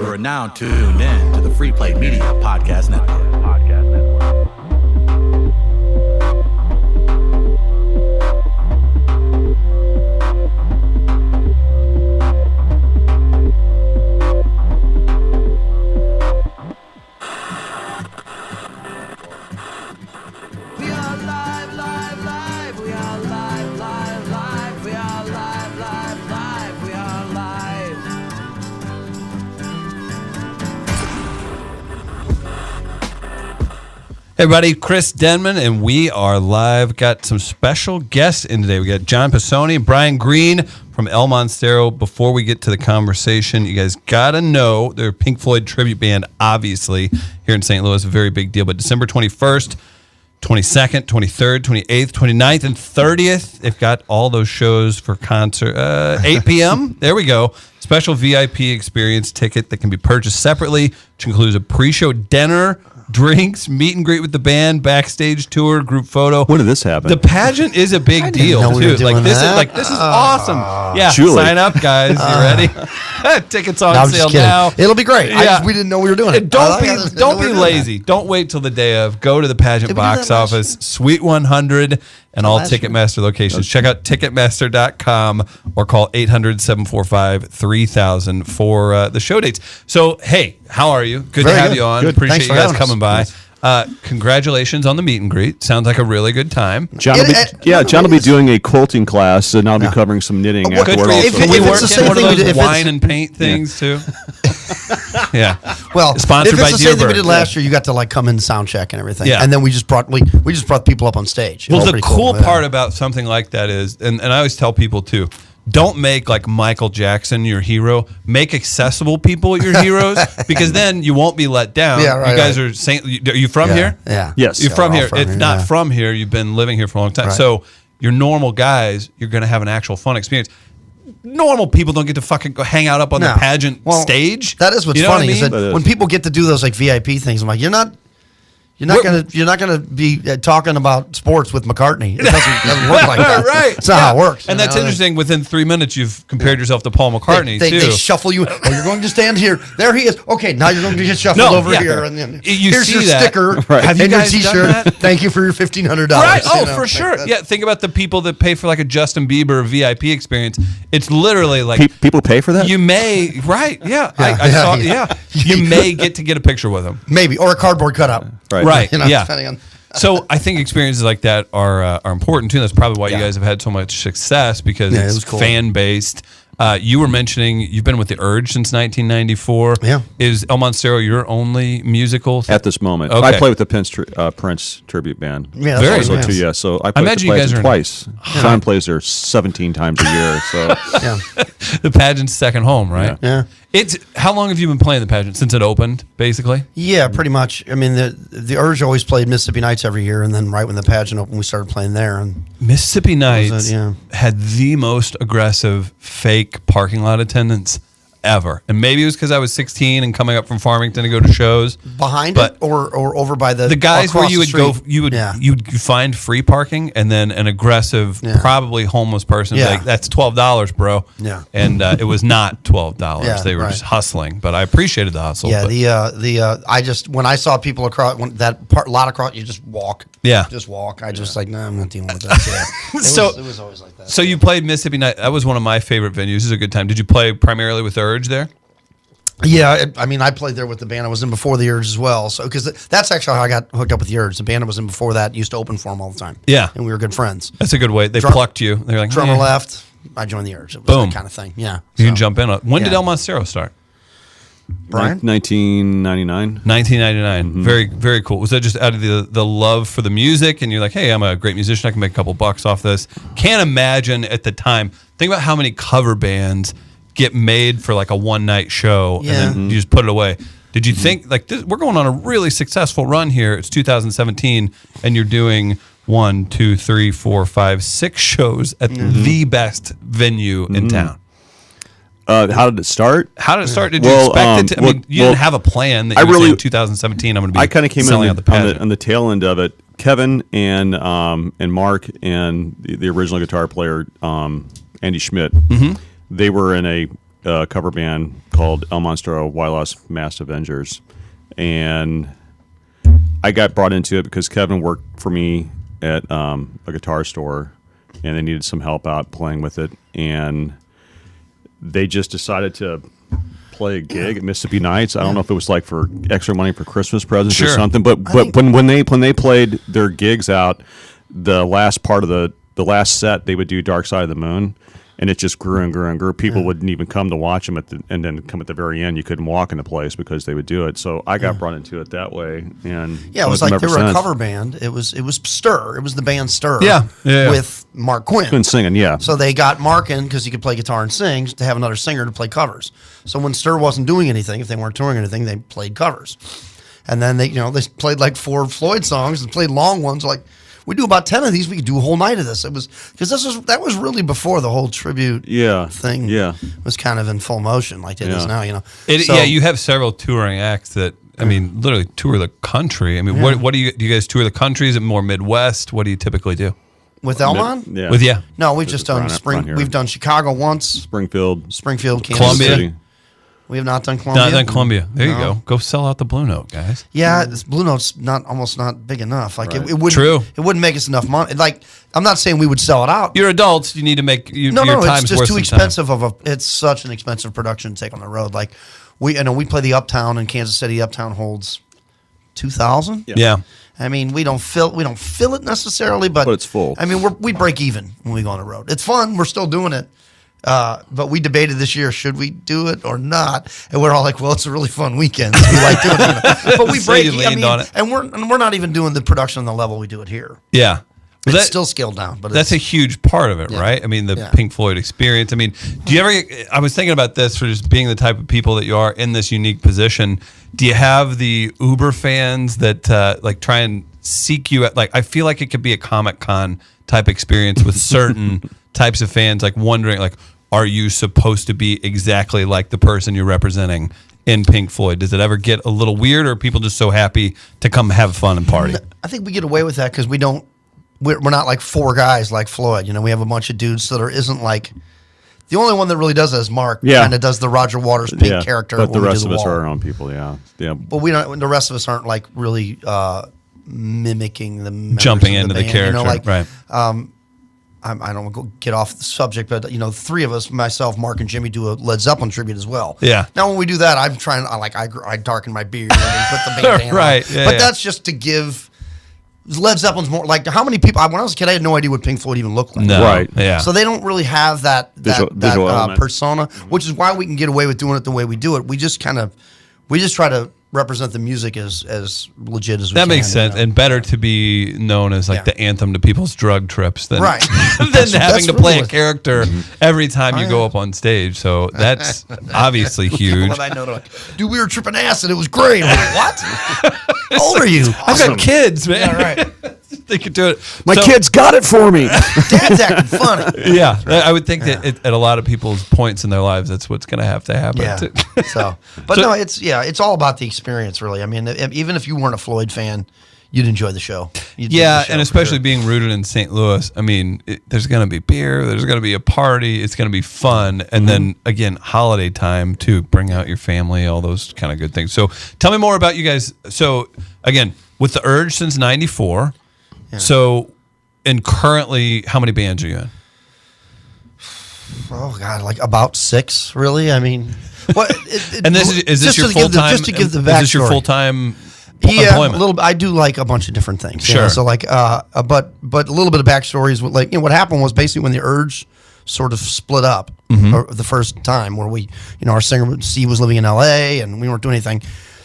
are now tuned in to the Free Play Media Podcast Network. Hey everybody, Chris Denman, and we are live. Got some special guests in today. We got John Pisoni and Brian Green from El Monstero. Before we get to the conversation, you guys got to know they're a Pink Floyd tribute band, obviously, here in St. Louis. A very big deal. But December 21st, 22nd, 23rd, 28th, 29th, and 30th, they've got all those shows for concert. 8 p.m., there we go. Special VIP experience ticket that can be purchased separately, which includes a pre-show dinner, drinks, meet and greet with the band, backstage tour, group photo. When did this happen? The pageant is a big deal too. This is awesome. Yeah, Julie. Sign up, guys. You ready? Tickets on sale now. It'll be great. Yeah. We didn't know we were doing it. Don't be lazy. Don't wait till the day of. Go to the pageant box office, Suite 100, and all Ticketmaster locations. Check out Ticketmaster.com or call 800-745-3000 for the show dates. So, hey, how are you? Good to have you on. Good. Appreciate Thanks you guys coming by. Congratulations on the meet and greet. Sounds like a really good time. John will be doing a quilting class, and I'll be covering some knitting afterward. Can we work in one of those wine and paint things too? Yeah. Well, sponsored if by it's the same thing we Dearborn. did last year, you got to come in and sound check and everything. Yeah. And then we just brought people up on stage. Well, the cool part about something like that is, and I always tell people too, don't make like Michael Jackson your hero. Make accessible people your heroes, because then you won't be let down. Yeah, right, you guys are saying, are you from here? Yeah. Yes. You're from we're all here. from If here, not yeah. from here, you've been living here for a long time. Right. So you're normal guys. You're going to have an actual fun experience. Normal people don't get to fucking go hang out up on the pageant stage. That is what's You know funny what I is mean? that when people get to do those like VIP things, I'm like, you're not gonna be talking about sports with McCartney. It doesn't work like that. Right. It's not how it works. And that's interesting. Within 3 minutes, you've compared yourself to Paul McCartney, They too. shuffle you. Oh, you're going to stand here. There he is. Okay, now you're going to get shuffled over here, and then here's see your that. sticker Right. Have you and your guys done T-shirt. that? Thank you for your $1,500. Right. Oh, for sure. Yeah. Think about the people that pay for like a Justin Bieber VIP experience. It's literally like People pay for that? you may. Right. Yeah. I saw. Yeah. You may get to get a picture with them. Maybe, or a cardboard cutout. Right. Yeah. Depending on. So I think experiences like that are important too. That's probably why you guys have had so much success, because it it's was cool. fan based. You were mentioning you've been with the Urge since 1994. Yeah. Is El Monstero your only musical? At this moment. Okay. I play with the Prince tribute band. Yeah, that's Very awesome. Also, too, yeah. So I play imagine you guys them are- twice. Sean plays there 17 times a year. So Yeah. The pageant's second home, right? Yeah. It's how long have you been playing the pageant since it opened, basically? Yeah, pretty much. I mean, the Urge always played Mississippi Nights every year, and then right when the pageant opened, we started playing there. And Mississippi Nights yeah. had the most aggressive fake parking lot attendance ever, and maybe it was because I was 16 and coming up from Farmington to go to shows. behind But it, or over by the guys where across you the would go, street. you'd find free parking, and then an aggressive, probably homeless person would be Yeah. like, "That's $12, bro." Yeah. And it was not $12. Yeah, They were right. just hustling, but I appreciated the hustle. Yeah, but- I just when I saw people across lot across, you just walk. Yeah. just walk. I just nah, I'm not dealing with that. Yeah. So- it was always like that. So you played Mississippi Night. That was one of my favorite venues. It was a good time. Did you play primarily with Urge there? Yeah, I mean, I played there with the band I was in before the Urge as well. So because that's actually how I got hooked up with the Urge. The band I was in before that used to open for them all the time. Yeah. and we were good friends. That's a good way. They plucked you. They're like, Drummer "Eh." left. I joined the Urge. It was Boom. that kind of thing. Yeah, You can jump in. When did Yeah. El Monstero start? Brian? 1999. 1999. Very, very cool. Was that just out of the love for the music, and you're like, hey, I'm a great musician, I can make a couple bucks off this? Can't imagine at the time. Think about how many cover bands get made for like a one night show, Yeah. and then you just put it away. Did you think like this, we're going on a really successful run here? It's 2017, and you're doing 1, 2, 3, 4, 5, 6 shows at the best venue in town. How did it start? How did it start? Did you Well, expect it to? I mean, you didn't have a plan that you were saying 2017. I'm going to be. I kind of came selling in out the pageant. on the tail end of it. Kevin and Mark and the original guitar player Andy Schmidt. They were in a a cover band called El Monstero, Why Lost Masked Avengers, and I got brought into it because Kevin worked for me at a guitar store, and they needed some help out playing with it, and they just decided to play a gig at Mississippi Nights. I don't know if it was like for extra money for Christmas presents or something, but when they played their gigs out, the last part of the last set they would do Dark Side of the Moon, and it just grew and grew and grew. People wouldn't even come to watch them and then come at the very end. You couldn't walk in the place because they would do it. So I got brought into it that way, and it was like they were a cover band. It was Stir. It was the band Stir. Yeah. With Mark Quinn. Been singing, yeah. So they got Mark in because he could play guitar and sing to have another singer to play covers. So when Stir wasn't doing anything, if they weren't touring anything, they played covers. And then they played like 4 Floyd songs and played long ones. Like, we do about 10 of these. We could do a whole night of this. It was because that was really before the whole tribute thing was kind of in full motion like it is now. You have several touring acts that literally tour the country. What do you guys tour the country? Is it more Midwest? What do you typically do with Elmon? No, we've just done We've done Chicago once, Springfield, Kansas Columbia. City. We have not done Columbia. Not done Columbia. There you go. Go sell out the Blue Note, guys. Yeah, this Blue Note's almost not big enough. Like it wouldn't. True. It wouldn't make us enough money. Like, I'm not saying we would sell it out. You're adults. You need to make your time's it's just worth too some expensive it's such an expensive production to take on the road. Like we play the Uptown in Kansas City. Uptown holds 2,000. Yeah. We don't fill it necessarily, but it's full. We break even when we go on the road. It's fun. We're still doing it. But we debated this year, should we do it or not? And we're all like, well, it's a really fun weekend. So we like doing it. But we break even on it. And we're not even doing the production on the level we do it here. Yeah. It's still scaled down. But that's a huge part of it, right? The Pink Floyd experience. Do you ever, I was thinking about this for just being the type of people that you are in this unique position. Do you have the Uber fans that try and seek you at, I feel like it could be a Comic-Con type experience with certain types of fans, wondering, are you supposed to be exactly like the person you're representing in Pink Floyd? Does it ever get a little weird, or are people just so happy to come have fun and party? I think we get away with that because we're not like 4 guys like Floyd. We have a bunch of dudes, so there isn't the only one that really does that is Mark. Kind of does the Roger Waters Pink character. But the rest of us are our own people. Yeah. But we don't. The rest of us aren't really mimicking the jumping into the character. Right. I don't want to get off the subject, but 3 of us, myself, Mark, and Jimmy, do a Led Zeppelin tribute as well. Yeah. Now, when we do that, I'm trying. I darken my beard and put the bandana right. on. But that's just to give Led Zeppelin's more how many people? When I was a kid, I had no idea what Pink Floyd even looked like. No. Right. Yeah. So they don't really have that visual persona, which is why we can get away with doing it the way we do it. We just try to represent the music as legit as we can. That makes sense, and better to be known as the anthem to people's drug trips than having to play a character every time you go up on stage. So that's obviously huge. I know, dude, we were tripping acid. It was great. I'm like, what? How old are you? I've got kids, man. Yeah, right. They could do it. My kids got it for me. Dad's acting funny. Yeah, I would think that at a lot of people's points in their lives, that's what's going to have to happen. Yeah. No, it's all about the experience, really. Even if you weren't a Floyd fan, you'd enjoy the show. And especially being rooted in St. Louis. There's going to be beer. There's going to be a party. It's going to be fun. And then, again, holiday time, too. Bring out your family, all those kind of good things. So tell me more about you guys. So, again, with The Urge since 94. Yeah. So, and currently, how many bands are you in? Oh, God, about 6, really. What? And is this your full-time? Just to give the backstory. Is this your full-time Yeah, employment? a little. I do a bunch of different things. Sure. So but a little bit of backstory is what happened was basically when the Urge sort of split up the first time, where we, our singer Steve was living in L.A. and we weren't doing anything.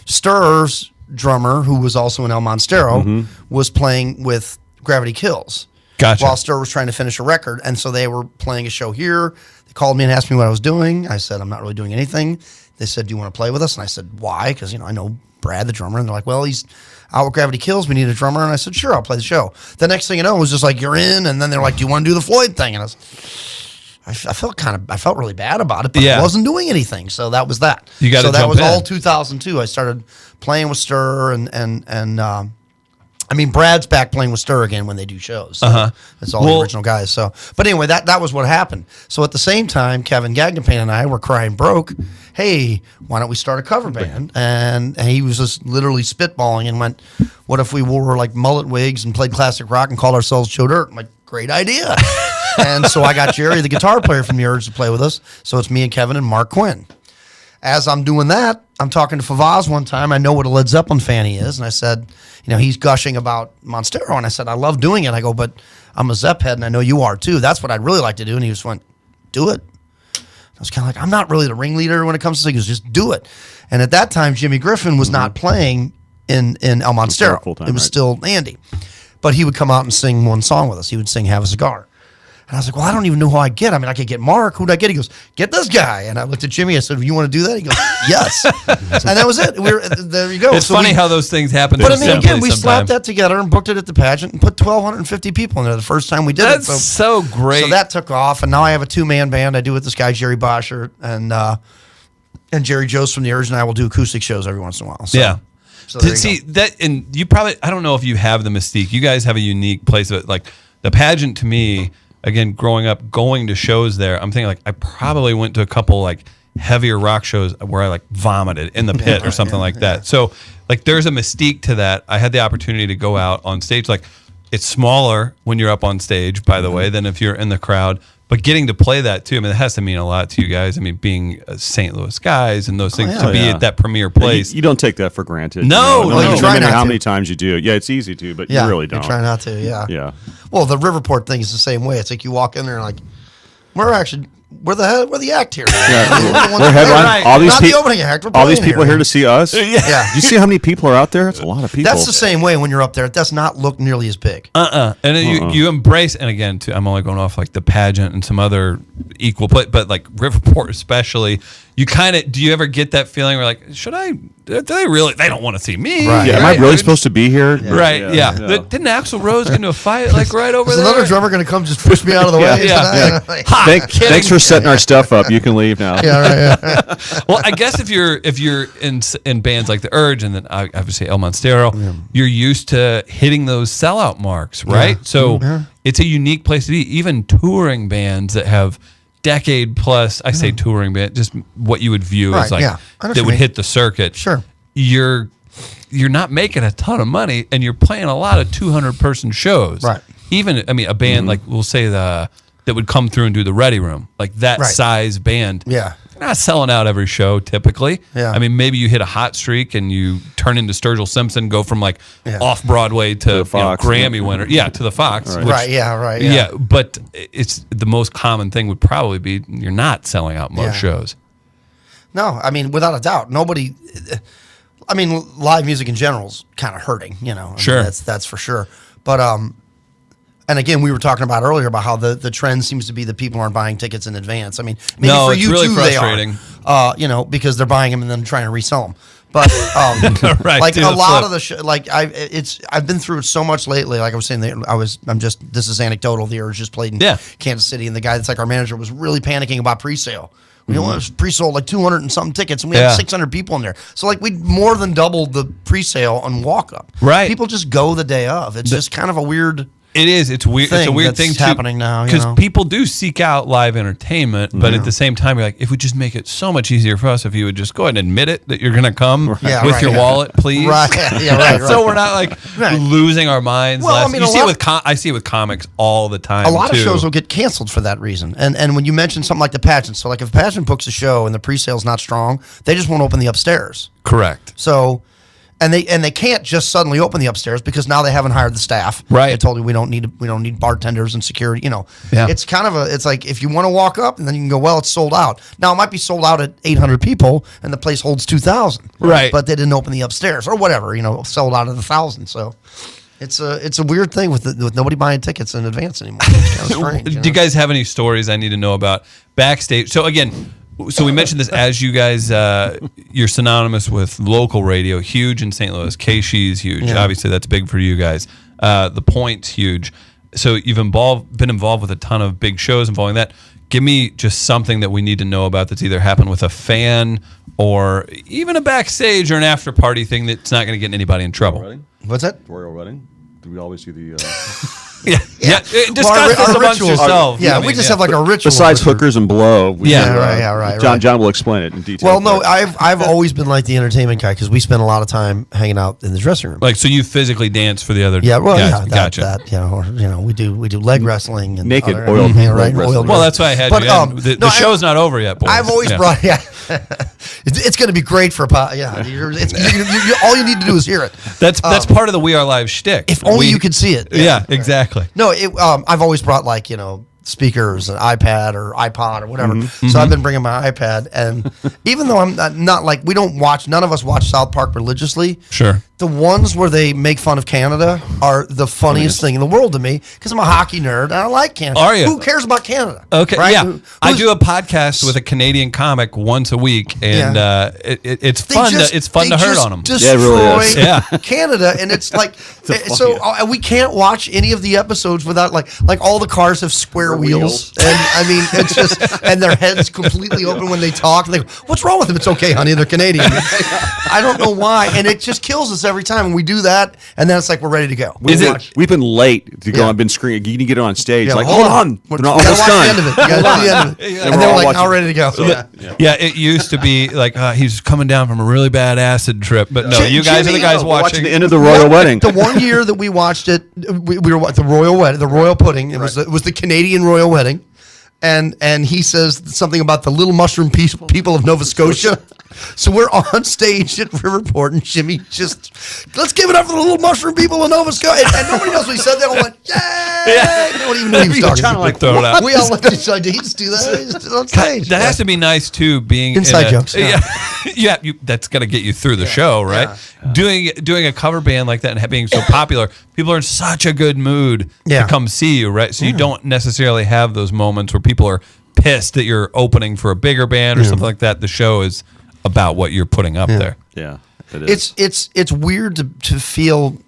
Stir's drummer, who was also in El Monstero, was playing with Gravity Kills. Gotcha. While Stir was trying to finish a record, and so they were playing a show here. They called me and asked me what I was doing. I said, I'm not really doing anything. They said, do you want to play with us? And I said, why? Because I know Brad, the drummer, and they're like, well, he's out with Gravity Kills. We need a drummer. And I said, sure, I'll play the show. The next thing you know, it was just like, you're in. And then they're like, do you want to do the Floyd thing? And I felt really bad about it, but I wasn't doing anything. So that was that. So that was all 2002. I started playing with Stir and I mean, Brad's back playing with Stir again when they do shows. So It's all the original guys. So, but anyway, that was what happened. So at the same time, Kevin Gagnapan and I were crying broke. Hey, why don't we start a cover band? And he was just literally spitballing and went, "What if we wore like mullet wigs and played classic rock and called ourselves Joe Dirt?" I'm like, great idea. And so I got Jerry, the guitar player from the Urge, to play with us. So it's me and Kevin and Mark Quinn. As I'm doing that, I'm talking to Favaz one time. I know what a Led Zeppelin fan he is. And I said, he's gushing about Monstero. And I said, I love doing it. I go, but I'm a Zepp head, and I know you are too. That's what I'd really like to do. And he just went, do it. I was kind of like, I'm not really the ringleader when it comes to things. Just do it. And at that time, Jimmy Griffin was not playing in El Monstero. It was still Andy. But he would come out and sing one song with us. He would sing Have a Cigar. And I was like, well, I don't even know who I get. I mean, I could get Mark. Who'd I get? He goes, get this guy. And I looked at Jimmy. I said, you want to do that? He goes, yes. And that was it. There you go. It's funny how those things happen. But I mean, again, we slapped that together and booked it at the pageant and put 1,250 people in there the first time we did it. That's so great. So that took off. And now I have a 2-man band. I do with this guy, Jerry Bosher, and Jerry Jost from the Urge, and I will do acoustic shows every once in a while. So, yeah. So there you go. That, and you probably, I don't know if you have the mystique. You guys have a unique place of it. Like the pageant to me, again, growing up, going to shows there, I'm thinking like I probably went to a couple like heavier rock shows where I like vomited in the pit or something like that. So like there's a mystique to that. I had the opportunity to go out on stage. Like it's smaller when you're up on stage, by the way, than if you're in the crowd. But getting to play that too, I mean, it has to mean a lot to you guys. I mean, being St. Louis guys and those things, to be at that premier place. You don't take that for granted. No, no try matter not how to. many times you do. Yeah, it's easy to, but you really don't. You try not to, Yeah. Well, the Riverport thing is the same way. It's like you walk in there and like, we're the act here. Yeah. We're headline. All these not people, the opening act. all these people here to see us. Yeah. You see how many people are out there? It's a lot of people. That's the same way when you're up there. It does not look nearly as big. And then you embrace, and again, too, I'm only going off like the pageant and some other equal play, but like Riverport especially, you kind of, do you ever get that feeling where like, do they really, they don't want to see me. Right. Yeah, am I really supposed to be here? Right, yeah. Didn't Axl Rose get into a fight like right over Is there? another drummer going to come just push me out of the way? Yeah. Thanks for setting our stuff up. You can leave now. Well, I guess if you're in bands like the Urge and then obviously El Monstero, you're used to hitting those sellout marks, right? So it's a unique place to be. Even touring bands that have decade plus, I say touring band, just what you would view as like that would hit the circuit. Sure. You're not making a ton of money, and you're playing a lot of 200-person shows. Right. Even, I mean, a band like, we'll say that would come through and do the Ready Room, like that size band. Yeah. They're not selling out every show typically. Yeah. I mean, maybe you hit a hot streak and you turn into Sturgill Simpson, go from like off Broadway to the Fox. Grammy winner. Yeah, to the Fox. Right. Yeah, but it's the most common thing would probably be you're not selling out most shows. No, I mean, without a doubt, nobody. I mean, live music in general is kind of hurting. I mean, Sure. that's for sure. But and again, we were talking about earlier about how the trend seems to be that people aren't buying tickets in advance. I mean, maybe No, for it's you really too, frustrating. they are. Because they're buying them and then trying to resell them. But Right, like do a the lot flip. of the I've been through it so much lately. Like I was saying, this is anecdotal. The Urge just played in Kansas City, and the guy that's like our manager was really panicking about pre-sale. We pre-sold like 200 and something tickets, and we had 600 people in there. So like we more than doubled the pre-sale on walk-up. Right. People just go the day of. It's just kind of a weird. It is. It's weird. It's a weird thing happening now because people do seek out live entertainment, but at the same time, you're like, if we just make it so much easier for us, if you would just go ahead and admit it that you're going to come with your wallet, please. Right. Yeah. Right. So we're not like losing our minds. Well, I mean, I see it with comics all the time. A lot of shows will get canceled for that reason. And when you mention something like the pageant, so like if a pageant books a show and the pre-sale's not strong, they just won't open the upstairs. Correct. So. And they can't just suddenly open the upstairs because now they haven't hired the staff. Right. They told you we don't need bartenders and security. It's kind of it's like if you want to walk up and then you can go, well, it's sold out. Now it might be sold out at 800 people and the place holds 2,000. Right. But they didn't open the upstairs or whatever. Sold out at 1,000. So it's a weird thing with nobody buying tickets in advance anymore. It's kind of strange. Do you guys have any stories I need to know about backstage? So again. So we mentioned this as you guys, you're synonymous with local radio, huge in St. Louis. KSHE's huge. Yeah. Obviously, that's big for you guys. The Point's huge. So you've been involved with a ton of big shows involving that. Give me just something that we need to know about that's either happened with a fan or even a backstage or an after party thing that's not going to get anybody in trouble. Reading? What's that? Royal Reading? we always do the. Discuss this amongst yourselves. We just have like a ritual. Besides hookers and blow. Right. John will explain it in detail. Well, no, I've always been like the entertainment guy because we spend a lot of time hanging out in the dressing room. Like, so you physically dance for the other guys? Gotcha. We do leg wrestling and naked other, oil. Well, that's why I had you in. The show's not over yet, boys. I've always brought it's going to be great for a all you need to do is hear it. That's part of the We Are Live shtick. If only you could see it. Yeah, exactly. No, I've always brought speakers, an iPad or iPod or whatever. So I've been bringing my iPad, and even though I'm not like, we don't watch, none of us watch South Park religiously. Sure. The ones where they make fun of Canada are the funniest thing in the world to me because I'm a hockey nerd and I like Canada. Are you? Who cares about Canada? Okay, right? yeah. I do a podcast with a Canadian comic once a week, and it's fun. It's fun to hurt on them. Destroy it really is. Canada, and it's like we can't watch any of the episodes without like all the cars have square wheels, and I mean it's just and their heads completely open when they talk. And they go, "What's wrong with them?" It's okay, honey. They're Canadian. I don't know why, and it just kills us every time. And we do that, and then it's like we're ready to go. We've been late to go. I've been screaming. You need to get it on stage. Yeah, like, hold on. We're not you gotta almost watch done. the end of it. You gotta do the end of it. And they're like, now ready to go. It used to be like he's coming down from a really bad acid trip, but no, you guys are the guys watching the end of the royal wedding. The one year that we watched it, we were at the royal wedding, the royal pudding. It was the Canadian royal wedding. And he says something about the little mushroom people of Nova Scotia. So we're on stage at Riverport, and Jimmy just, let's give it up for the little mushroom people of Nova Scotia. And nobody knows what he said. They all went, yay! Yeah. No one even knew he was talking. Trying to like throw it out. We all looked at each other. Did he just do that? He just did it on stage. That has to be nice too, being inside jokes. Yeah, that's gonna get you through the show, right? Yeah. Doing a cover band like that and being so popular, people are in such a good mood to come see you, right? So you don't necessarily have those moments where people are pissed that you're opening for a bigger band or something like that. The show is about what you're putting up there. Yeah, it is. It's weird to feel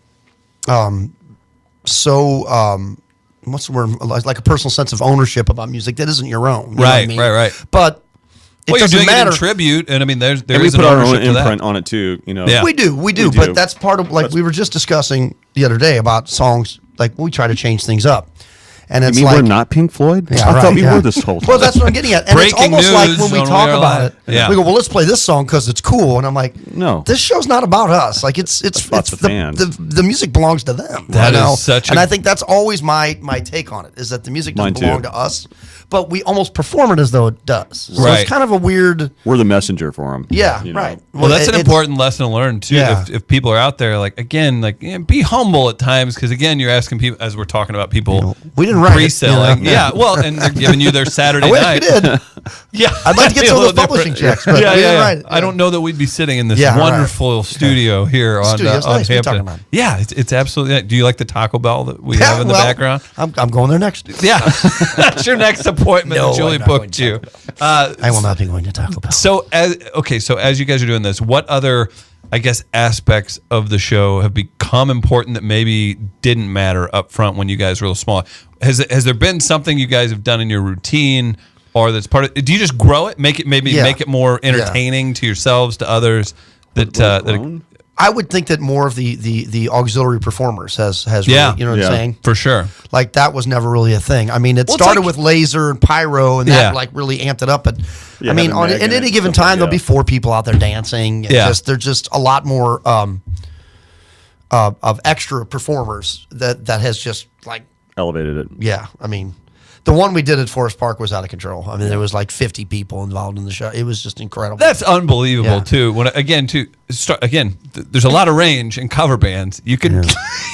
so what's the word, like a personal sense of ownership about music that isn't your own. You know what I mean? Right. But you're doing it in tribute, and I mean, there is we put our own imprint on it too. You know, we do. But that's part of we were just discussing the other day about songs. Like we try to change things up. And it's we're not Pink Floyd? Yeah, I thought we were this whole time. Well, that's what I'm getting at. And Breaking it's almost news like when we talk about it, we go, well, let's play this song because it's cool. And I'm like, no, this show's not about us. Like it's the music belongs to them. That is such and I think that's always my take on it, is that the music doesn't belong to us, but we almost perform it as though it does. So it's kind of a weird... We're the messenger for them. Yeah, right. Well, that's an important lesson to learn, too. Yeah. If people are out there, be humble at times, because, again, you're asking people, as we're talking about people we didn't write pre-selling. Yeah, well, and they're giving you their Saturday night. I wish we did. Yeah. I'd like to get some of those publishing checks, but we didn't write it. I don't know that we'd be sitting in this wonderful studio here on Hampton. Yeah, it's absolutely... Do you like the Taco Bell that we have in the background? I'm going there next. Yeah. That's your next appointment. Julie booked you. I will not be going to Taco Bell. So as you guys are doing this, what other, I guess, aspects of the show have become important that maybe didn't matter up front when you guys were a little small? Has there been something you guys have done in your routine, or that's part of? Do you just grow it, make it more entertaining to yourselves, to others? I would think that more of the auxiliary performers has really, you know what I'm saying? For sure. Like that was never really a thing. I mean, it started with laser and pyro, and that really amped it up. But I mean, at any given time, there'll be 4 people out there dancing. There's just a lot more of extra performers that has just elevated it. Yeah, I mean, the one we did at Forest Park was out of control. I mean, there was 50 people involved in the show. It was just incredible. That's unbelievable too. When there's a lot of range in cover bands. You can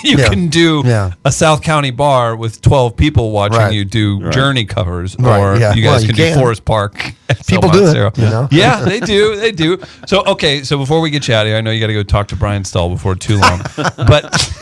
can do a South County bar with 12 people watching you do Journey covers, or you guys can do Forest Park. People do it. You know? Yeah, they do. They do. So before we get you out of here, I know you got to go talk to Brian Stahl before too long. But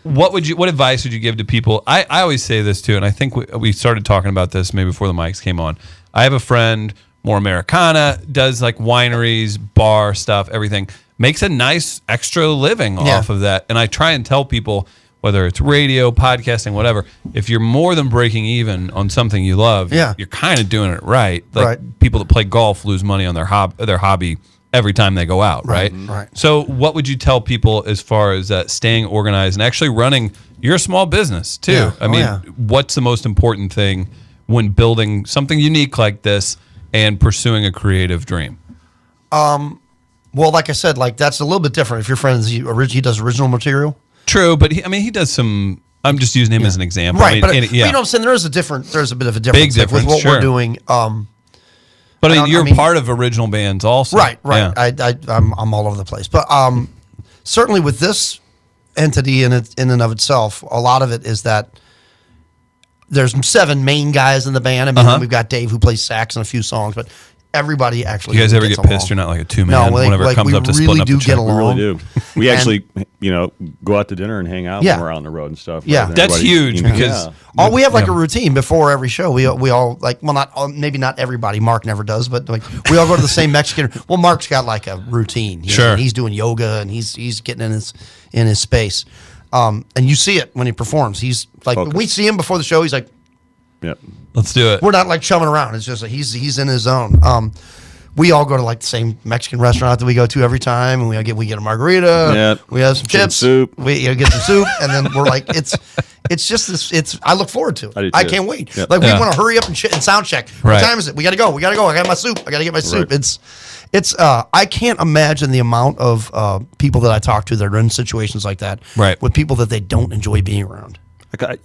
what advice would you give to people? I always say this too, and I think we started talking about this maybe before the mics came on. I have a friend, more Americana, does wineries, bar stuff, everything. Makes a nice extra living off of that. And I try and tell people, whether it's radio, podcasting, whatever, if you're more than breaking even on something you love, you're kind of doing it right. People that play golf lose money on their hobby every time they go out, right? Right. So what would you tell people as far as staying organized and actually running? You're a small business too. Yeah. I mean, yeah. what's the most important thing when building something unique like this and pursuing a creative dream? Well, like I said, like that's a little bit different. If your friend he does original material, True, but he does some. I'm just using him as an example, right? I mean, But you know what I'm saying? There's a bit of a difference, Big difference, with what sure. we're doing. But you're part of original bands also, Right. Yeah. I'm all over the place, but certainly with this entity in and of itself, a lot of it is that there's 7 main guys in the band. I mean, we've got Dave who plays sax in a few songs, but everybody actually. You guys ever gets get pissed? along. You're not like a 2-man. No, whenever it comes up to splitting up the check. get along. We really do. We actually, go out to dinner and hang out Yeah. when we're out on the road and stuff. Yeah. Right? That's Everybody, huge because Oh, we have like a routine before every show. We all like, well, not maybe not everybody. Mark never does, but like we all go to the same Mexican. Well, Mark's got like a routine. Sure. He's doing yoga and he's getting in his space. And you see it when he performs. He's like, Focus. we see him before the show. He's like, Yep. Let's do it. we're not like chumming around. It's just like he's in his zone. We all go to like the same Mexican restaurant that we go to every time, and we get a margarita. Yep. We have some Chicken chips. soup. We get some soup, and then we're like, it's just this. I look forward to it. I do I too. can't wait. Yep. Like we Yeah. want to hurry up and sound check. Right. What time is it? We got to go. I got my soup. I got to get my soup. Right. It's. I can't imagine the amount of people that I talk to that are in situations like that. Right. With people that they don't enjoy being around.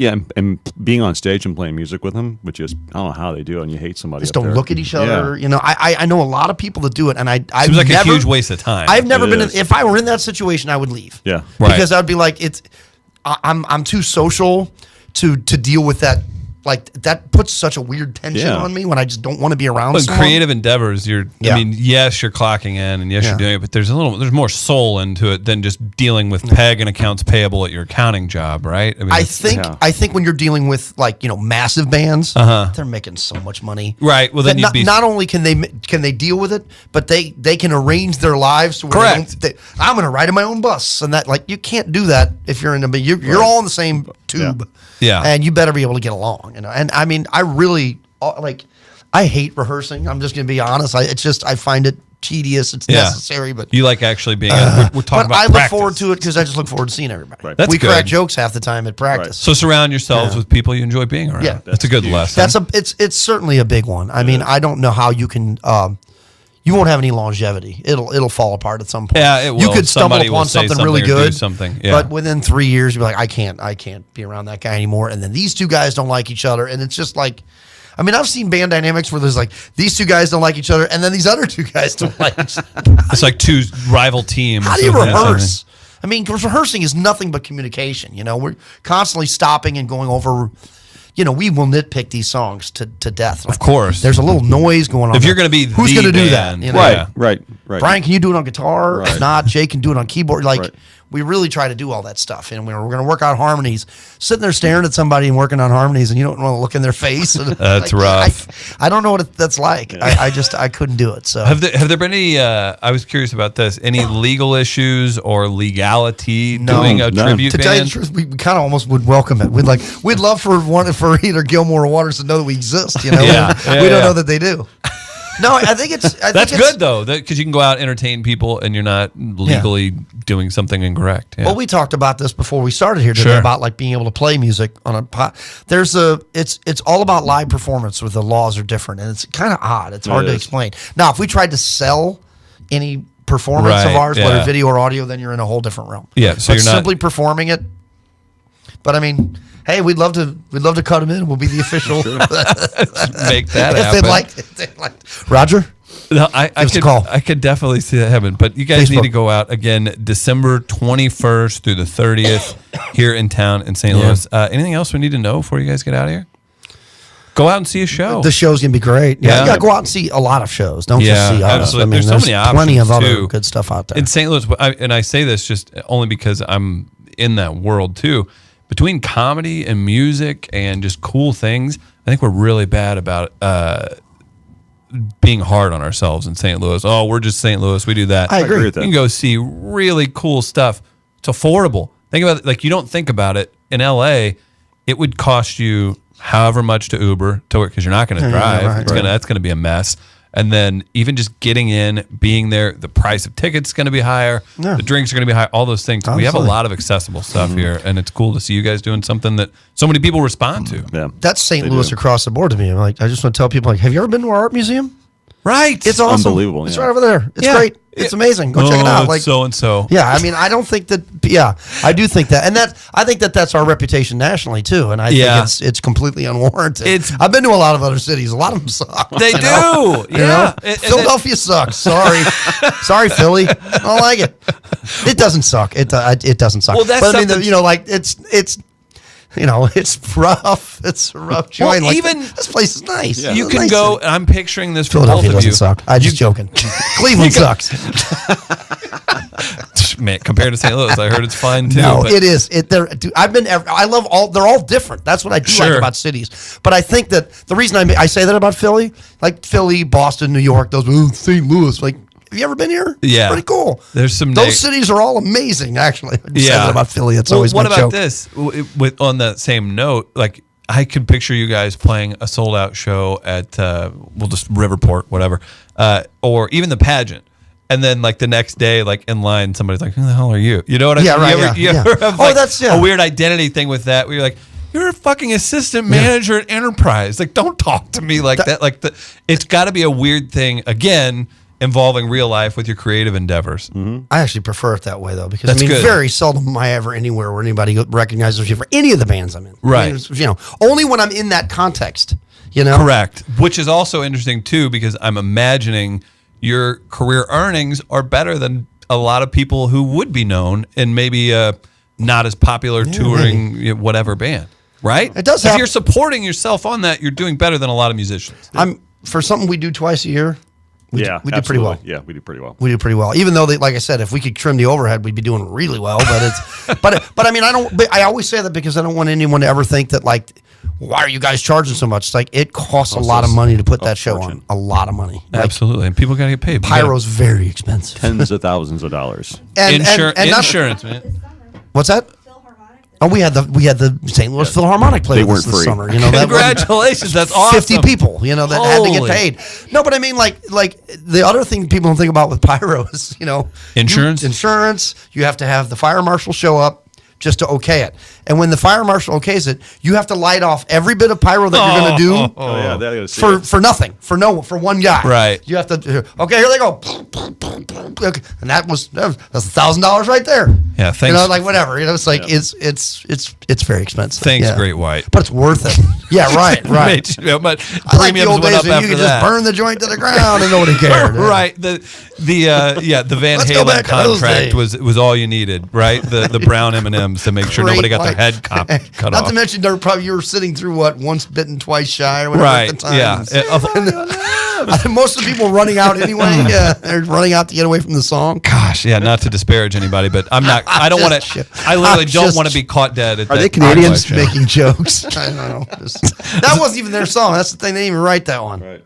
And being on stage and playing music with them, which is I don't know how they do it, and you hate somebody. Just up don't there. look at each other. Yeah. You know, I know a lot of people that do it, and I've Seems like never, a huge waste of time. I've never It been. is. If I were in that situation, I would leave. Yeah. Right. Because I'd be like, I'm too social to deal with that. Like that puts such a weird tension Yeah. on me when I just don't want to be around. Well, in someone. creative endeavors, I Yeah. mean, yes, you're clocking in and yes, Yeah. you're doing it, but there's there's more soul into it than just dealing with PEG and accounts payable at your accounting job, right? I mean, I it's- think when you're dealing with like massive bands, they're making so much money. Right. Well, then that you'd be not only can they deal with it, but they can arrange their lives to where Correct. I'm going to ride in my own bus, and that like you can't do that if you're in a you're all in the same tube. Yeah. And you better be able to get along. And I mean, I really I hate rehearsing. I'm just going to be honest. I find it tedious. It's necessary, but you like actually being. We're talking but about I look practice. forward to it because I just look forward to seeing everybody. Right. That's we good. crack jokes half the time at practice. So surround yourselves with people you enjoy being around. Yeah. That's a good huge. lesson. It's certainly a big one. I mean, I don't know how you can. You won't have any longevity. It'll fall apart at some point. Yeah, it You will. could stumble Somebody will upon say something something really or do good, something, yeah. but within 3 years, you'll be like, I can't be around that guy anymore. And then these two guys don't like each other, and it's just like, I mean, I've seen band dynamics where there's like these two guys don't like each other, and then these other two guys don't like each other. It's like two rival teams. How do you or something. rehearse? I mean, 'cause rehearsing is nothing but communication. We're constantly stopping and going over. We will nitpick these songs to death. Of course. There's a little noise going on. If you're going to be who's the going to do band, that? Right. Yeah. Right. Brian, can you do it on guitar? Right. If not, Jay can do it on keyboard. Like, Right. we really try to do all that stuff. And we're going to work out harmonies. Sitting there staring at somebody and working on harmonies, and you don't want to look in their face. That's rough. I don't know what that's like. I couldn't do it. So Have there been any? I was curious about this. Any legal issues or legality doing a none. tribute to tell you the band? truth, we kind of almost would welcome it. We'd love for either Gilmore or Waters to know that we exist. Yeah. We Yeah, don't yeah. know that they do. No, I think it's. That's good though, because you can go out and entertain people, and you're not legally doing something incorrect. Yeah. Well, we talked about this before we started here today Sure. about like being able to play music on a pot. It's all about live performance where the laws are different, and it's kind of odd. It's hard to is. explain. Now, if we tried to sell any performance Right, of ours, yeah. whether video or audio, then you're in a whole different realm. Yeah, so but you're not- simply performing it. But I mean, hey, we'd love to cut them in. We'll be the official. make that if happen. they'd like Roger. No, I us a could call. I could definitely see that happen. But you guys need Facebook. to go out again December 21st through the 30th here in town in St. Louis. Anything else we need to know before you guys get out of here? Go out and see a show. The show's gonna be great. Yeah. You gotta go out and see a lot of shows. Don't Yeah, just see us. absolutely. I mean, There's so many plenty of options, other too. good stuff out there. in St. Louis, and I say this just only because I'm in that world too. Between comedy and music and just cool things, I think we're really bad about being hard on ourselves in St. Louis. Oh, we're just St. Louis. We do that. I agree with that. You can go see really cool stuff. It's affordable. Think about it. Like, you don't think about it. In LA, it would cost you however much to Uber to work because you're not going to drive. right. That's going to be a mess. And then even just getting in, being there, the price of tickets is going to be higher. Yeah. The drinks are going to be high. All those things. We have a Absolutely. lot of accessible stuff here, and it's cool to see you guys doing something that so many people respond to. Yeah, That's St. they Louis do. across the board to me. I'm like, I just want to tell people, like, have you ever been to our art museum? Right. It's awesome. Unbelievable, It's yeah. right over there. It's Yeah. great. It's amazing. Go check it out. Like, so and so. yeah, I mean, I don't think that. Yeah, I do think that, and I think that that's our reputation nationally too. And I Yeah. think it's completely unwarranted. It's- I've been to a lot of other cities. A lot of them suck. They you do. know? Yeah. You know? And Philadelphia sucks. Sorry, sorry, Philly. I don't like it. It doesn't suck. It doesn't suck. Well, that's but I mean, something- like it's. It's rough. It's a rough joint. Well, like, even- this place is nice. Yeah. You It's a can nice go. city. I'm picturing this for both Philadelphia of doesn't you. suck. I'm just joking. Cleveland sucks. Man, compared to St. Louis, I heard it's fine too. No, but- it is. I've been. I love all. They're all different. That's what I do Sure. like about cities. But I think that the reason I say that about Philly, like Philly, Boston, New York, those St. Louis. Like, have you ever been here? Yeah. It's pretty cool. The's some Those neg- cities are all amazing. Actually, I just say Yeah. that about Philly. It's Well, always what my about joke. this? With on that same note, like I could picture you guys playing a sold out show at we'll just Riverport, whatever, or even the pageant. And then, like the next day, like in line, somebody's like, "Who the hell are you?" You know what I mean? Yeah, right, You ever, yeah, you yeah. ever have Oh, like, that's- yeah. a weird identity thing with that. Where you're like, "You're a fucking assistant manager at Enterprise." Like, don't talk to me like that. Like it's got to be a weird thing again involving real life with your creative endeavors. I actually prefer it that way though, because That's I mean, good. very seldom am I ever anywhere where anybody recognizes me for any of the bands I'm in. I Right. mean, only when I'm in that context. You know. Correct. Which is also interesting too, because I'm imagining your career earnings are better than a lot of people who would be known in maybe a not as popular touring whatever band. Right? It does If hap- you're supporting yourself on that, you're doing better than a lot of musicians. I'm for something we do twice a year. We do pretty absolutely. well. Yeah, we do pretty well. We do pretty well, even though, like I said, if we could trim the overhead, we'd be doing really well. But it's, but I mean, I don't. But I always say that because I don't want anyone to ever think that like, why are you guys charging so much? It's like it costs a lot of money to put that show fortune. on. A lot of money. Like, Absolutely. And people got to get paid. You gotta- pyro's very expensive. Tens of thousands of dollars. And not- insurance, man. what's that? Oh, we had the St. Louis Philharmonic play They with us weren't this free. summer. You know, that Congratulations. That's awesome. 50 people, that had to get Holy. paid. No, but I mean, like the other thing people don't think about with pyro is, Insurance? Insurance. You have to have the fire marshal show up just to okay it. And when the fire marshal okays it, you have to light off every bit of pyro that you're going to do. Oh yeah, they gotta see For it. for nothing, for one guy, Right. You have to. Okay, here they go, okay. And that's $1,000 right there. Yeah, thanks. Like whatever. It's like it's very expensive. Thanks, Yeah. Great White. But it's worth it. Yeah, right. But I like the premiums old went days up when after you could that. just burn the joint to the ground and nobody cared. Right. The Van Let's go Halen back to those contract days. was all you needed, right? The brown M&Ms to make sure nobody got their head cut Not off. to mention, you were sitting through once bitten, twice shy, or whatever Right. at the time. Yeah. Most of the people running out anyway. Yeah, they're running out to get away from the song. Gosh, yeah. Not to disparage anybody, but I'm not. I don't want to. I literally don't want to be caught dead. At Are they that Canadians? show. Making jokes. I don't know. That wasn't even their song. That's the thing. They didn't even write that one. Right.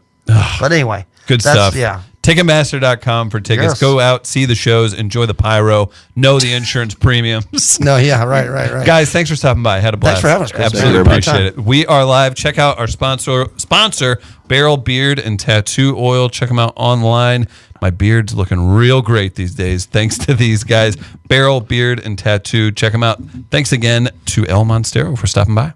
But anyway, Good that's- stuff. Yeah. Ticketmaster.com for tickets. Yes. Go out, see the shows, enjoy the pyro, know the insurance premiums. No. Yeah. Right. Guys, thanks for stopping by. Had a blast. Thanks for having us, Chris. Absolutely Thank you very appreciate it. We are live. Check out our sponsor, Barrel Beard and Tattoo Oil. Check them out online. My beard's looking real great these days, thanks to these guys. Barrel Beard and Tattoo. Check them out. Thanks again to El Monstero for stopping by.